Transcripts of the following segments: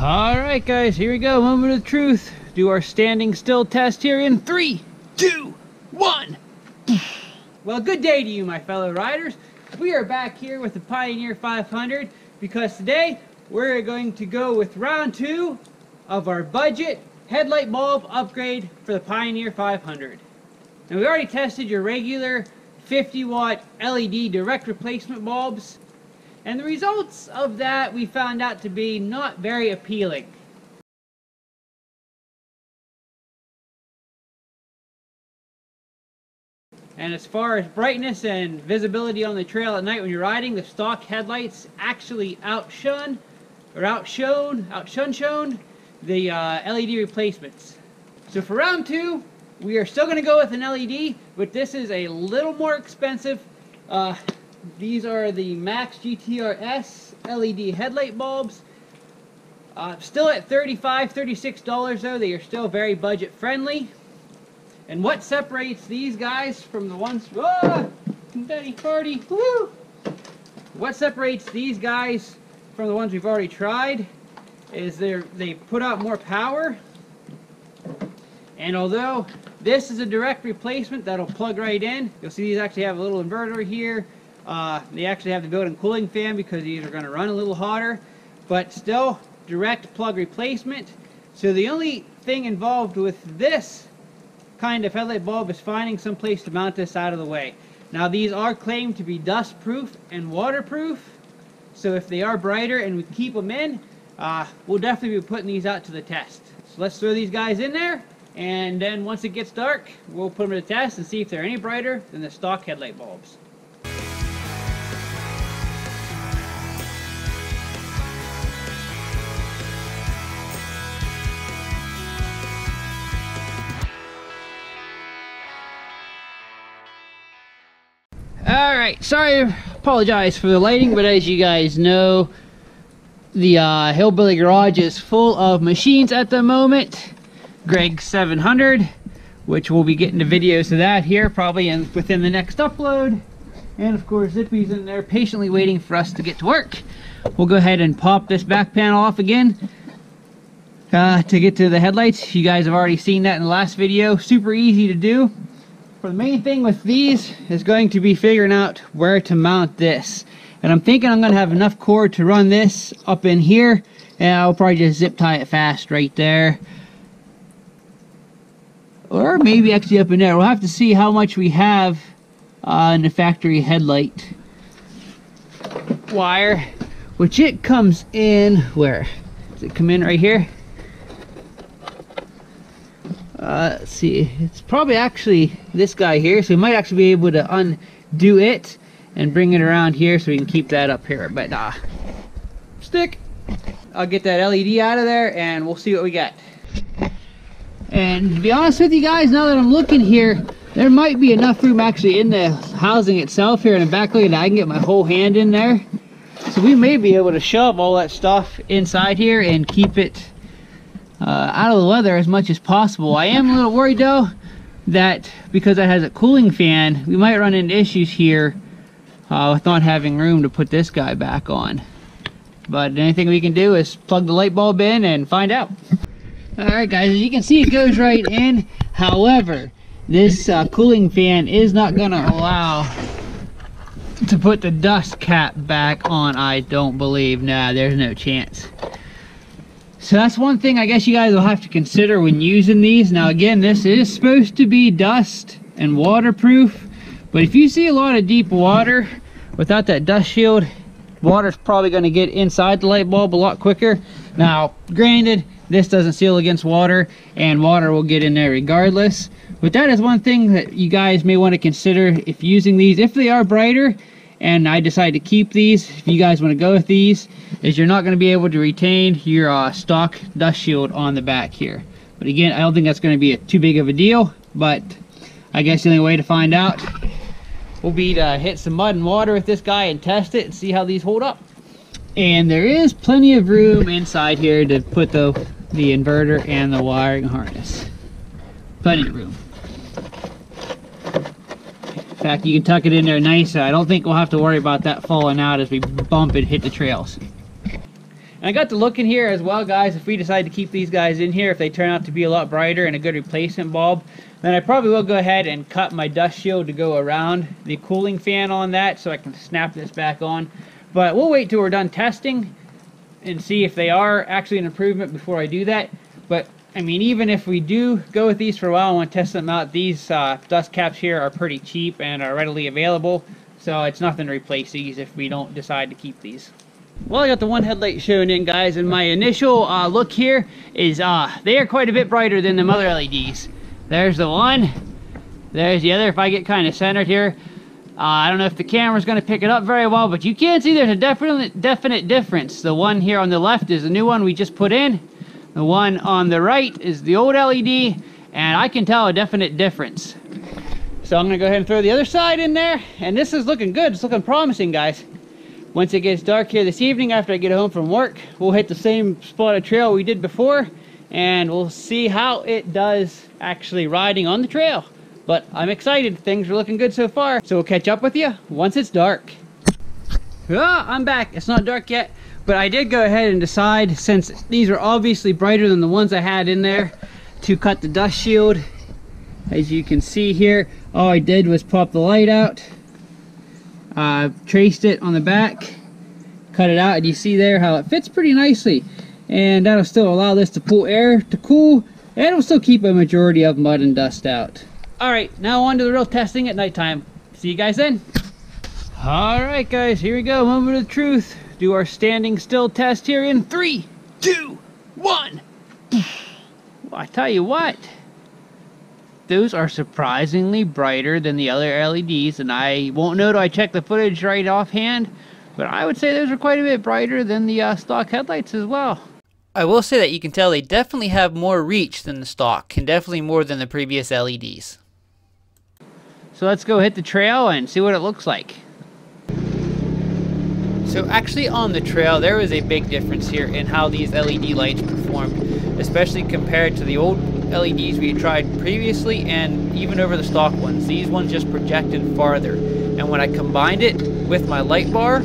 Alright guys, here we go, moment of truth. Do our standing still test here in 3, 2, 1. Well, good day to you, my fellow riders. We are back here with the Pioneer 500 because today we're going to go with round 2 of our budget headlight bulb upgrade for the Pioneer 500. Now, we already tested your regular 50-watt LED direct replacement bulbs, and the results of that we found out to be not very appealing. And as far as brightness and visibility on the trail at night when you're riding, the stock headlights actually outshone the LED replacements. So for round 2, we are still going to go with an LED, but this is a little more expensive. These are the Max Gtrs LED headlight bulbs. Still at $35, $36 though. They are still very budget friendly. And what separates these guys from the ones... Oh! Daddy party! Woo! What separates these guys from the ones we've already tried is they put out more power. And although this is a direct replacement that'll plug right in, you'll see these actually have a little inverter here. They actually have the built-in cooling fan because these are going to run a little hotter, but still direct plug replacement. So the only thing involved with this kind of headlight bulb is finding some place to mount this out of the way. Now, these are claimed to be dust proof and waterproof, so if they are brighter and we keep them in, we'll definitely be putting these out to the test. So let's throw these guys in there, and then once it gets dark, we'll put them to the test and see if they're any brighter than the stock headlight bulbs. Alright, apologize for the lighting, but as you guys know, the Hillbilly Garage is full of machines at the moment. Greg's 700, which we'll be getting the videos of that here probably within the next upload. And of course, Zippy's in there patiently waiting for us to get to work. We'll go ahead and pop this back panel off again to get to the headlights. You guys have already seen that in the last video. Super easy to do. The main thing with these is going to be figuring out where to mount this, and I'm thinking I'm going to have enough cord to run this up in here, and I'll probably just zip tie it fast right there, or maybe actually up in there. We'll have to see how much we have in the factory headlight wire, which it comes in, where does it come in? Right here. Let's see, it's probably actually this guy here, so we might actually be able to undo it and bring it around here so we can keep that up here. But stick, I'll get that LED out of there and we'll see what we got. And to be honest with you guys, now that I'm looking here, there might be enough room actually in the housing itself here in the back. Look at that, I can get my whole hand in there, so we may be able to shove all that stuff inside here and keep it out of the weather as much as possible. I am a little worried though that because it has a cooling fan, we might run into issues here with not having room to put this guy back on. But anything we can do is plug the light bulb in and find out. Alright guys, as you can see, it goes right in. However, this cooling fan is not going to allow to put the dust cap back on, I don't believe. Nah, there's no chance. So that's one thing I guess you guys will have to consider when using these. Now again, this is supposed to be dust and waterproof, but if you see a lot of deep water without that dust shield, water's probably going to get inside the light bulb a lot quicker. Now granted, this doesn't seal against water and water will get in there regardless, but that is one thing that you guys may want to consider if using these. If they are brighter and I decide to keep these, if you guys want to go with these, is you're not going to be able to retain your stock dust shield on the back here. But again, I don't think that's going to be too big of a deal, but I guess the only way to find out will be to hit some mud and water with this guy and test it and see how these hold up. And there is plenty of room inside here to put the inverter and the wiring harness. Plenty of room. In fact, you can tuck it in there nice. I don't think we'll have to worry about that falling out as we bump and hit the trails. And I got to look in here as well, guys. If we decide to keep these guys in here, if they turn out to be a lot brighter and a good replacement bulb, then I probably will go ahead and cut my dust shield to go around the cooling fan on that so I can snap this back on. But we'll wait till we're done testing and see if they are actually an improvement before I do that. But I mean, even if we do go with these for a while and want to test them out, these dust caps here are pretty cheap and are readily available. So it's nothing to replace these if we don't decide to keep these. Well, I got the one headlight shown in, guys, and my initial look here is they are quite a bit brighter than the other LEDs. There's the one, there's the other. If I get kind of centered here, I don't know if the camera's going to pick it up very well, but you can see there's a definite difference. The one here on the left is the new one we just put in. The one on the right is the old LED, and I can tell a definite difference. So I'm going to go ahead and throw the other side in there, and this is looking good. It's looking promising, guys. Once it gets dark here this evening after I get home from work, we'll hit the same spot of trail we did before, and we'll see how it does actually riding on the trail. But I'm excited. Things are looking good so far. So we'll catch up with you once it's dark. Ah, I'm back. It's not dark yet, but I did go ahead and decide, since these are obviously brighter than the ones I had in there, to cut the dust shield. As you can see here, all I did was pop the light out, traced it on the back, cut it out, and you see there how it fits pretty nicely. And that'll still allow this to pull air to cool, and it'll still keep a majority of mud and dust out. Alright, now on to the real testing at nighttime. See you guys then. Alright guys, here we go, moment of truth. Do our standing still test here in 3, 2, 1. Well, I tell you what, those are surprisingly brighter than the other LEDs, and I won't know till I check the footage right offhand, but I would say those are quite a bit brighter than the stock headlights as well. I will say that you can tell they definitely have more reach than the stock, and definitely more than the previous LEDs. So let's go hit the trail and see what it looks like. So actually on the trail, there is a big difference here in how these LED lights performed, especially compared to the old LEDs we had tried previously and even over the stock ones. These ones just projected farther. And when I combined it with my light bar,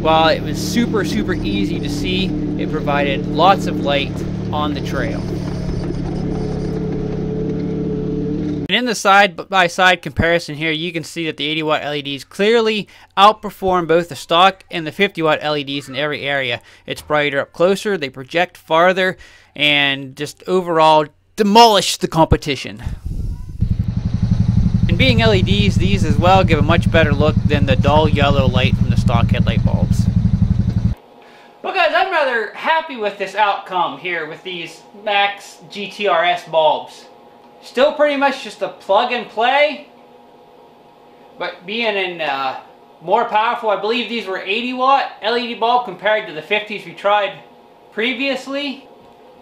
while it was super easy to see, it provided lots of light on the trail. And in the side-by-side comparison here, you can see that the 80 watt LEDs clearly outperform both the stock and the 50 watt LEDs in every area. It's brighter up closer, they project farther, and just overall demolish the competition. And being LEDs, these as well give a much better look than the dull yellow light from the stock headlight bulbs. Well guys, I'm rather happy with this outcome here with these Max Gtrs bulbs. Still pretty much just a plug and play, but being in more powerful. I believe these were 80 watt LED bulb compared to the 50s we tried previously.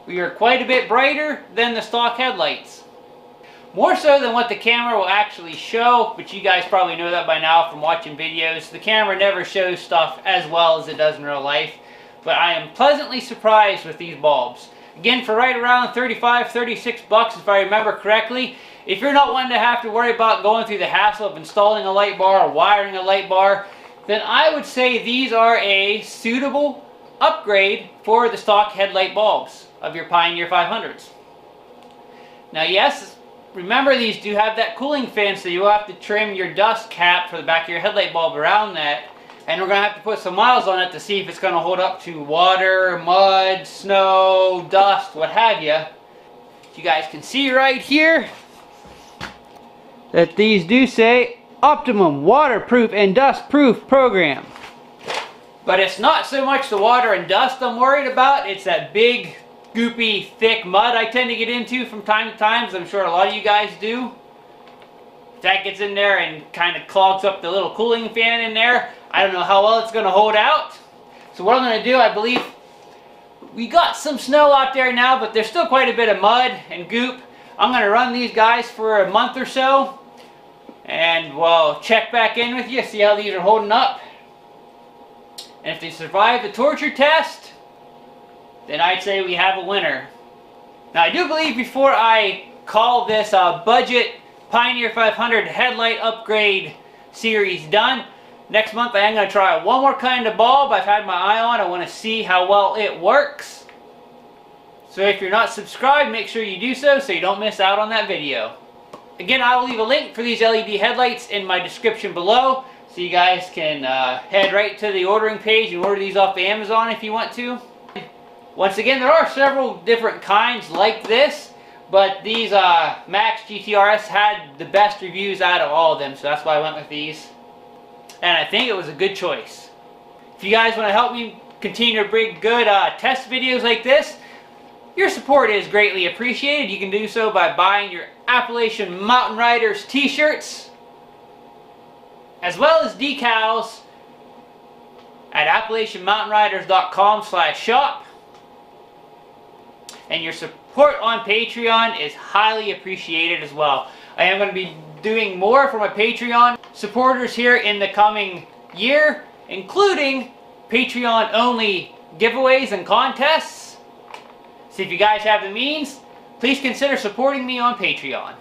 We are quite a bit brighter than the stock headlights. More so than what the camera will actually show, but you guys probably know that by now from watching videos. The camera never shows stuff as well as it does in real life, but I am pleasantly surprised with these bulbs. Again, for right around 35, 36 bucks if I remember correctly. If you're not one to have to worry about going through the hassle of installing a light bar or wiring a light bar, then I would say these are a suitable upgrade for the stock headlight bulbs of your Pioneer 500s. Now yes, remember these do have that cooling fan, so you'll have to trim your dust cap for the back of your headlight bulb around that. And we're going to have to put some miles on it to see if it's going to hold up to water, mud, snow, dust, what have you. You guys can see right here that these do say Optimum Waterproof and Dustproof Program. But it's not so much the water and dust I'm worried about, it's that big, goopy, thick mud I tend to get into from time to time, as I'm sure a lot of you guys do. If that gets in there and kind of clogs up the little cooling fan in there, I don't know how well it's going to hold out. So what I'm going to do, I believe, we got some snow out there now, but there's still quite a bit of mud and goop. I'm going to run these guys for a month or so, and we'll check back in with you, see how these are holding up. And if they survive the torture test, then I'd say we have a winner. Now I do believe before I call this budget Pioneer 500 headlight upgrade series done, Next month I am going to try one more kind of bulb I've had my eye on. I want to see how well it works. So if you're not subscribed, make sure you do so you don't miss out on that video. Again, I will leave a link for these LED headlights in my description below, so you guys can head right to the ordering page and order these off of Amazon if you want to. Once again, there are several different kinds like this, but these Max Gtrs had the best reviews out of all of them, so that's why I went with these. And I think it was a good choice. If you guys want to help me continue to bring good test videos like this, your support is greatly appreciated. You can do so by buying your Appalachian Mountain Riders t-shirts, as well as decals at AppalachianMountainRiders.com/shop. And your support on Patreon is highly appreciated as well. I am going to be doing more for my Patreon supporters here in the coming year, including Patreon only giveaways and contests. So if you guys have the means, please consider supporting me on Patreon.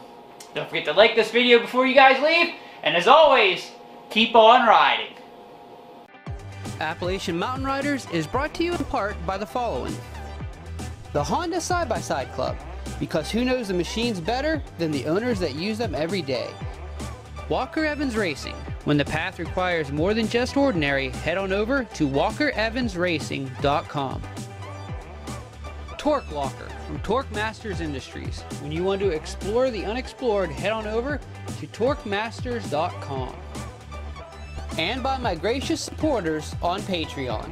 Don't forget to like this video before you guys leave, and as always, keep on riding. Appalachian Mountain Riders is brought to you in part by the following. The Honda Side-by-Side Club, because who knows the machines better than the owners that use them every day. Walker Evans Racing. When the path requires more than just ordinary, head on over to WalkerEvansRacing.com. Torque Locker from Torque Masters Industries. When you want to explore the unexplored, head on over to TorqueMasters.com. And by my gracious supporters on Patreon.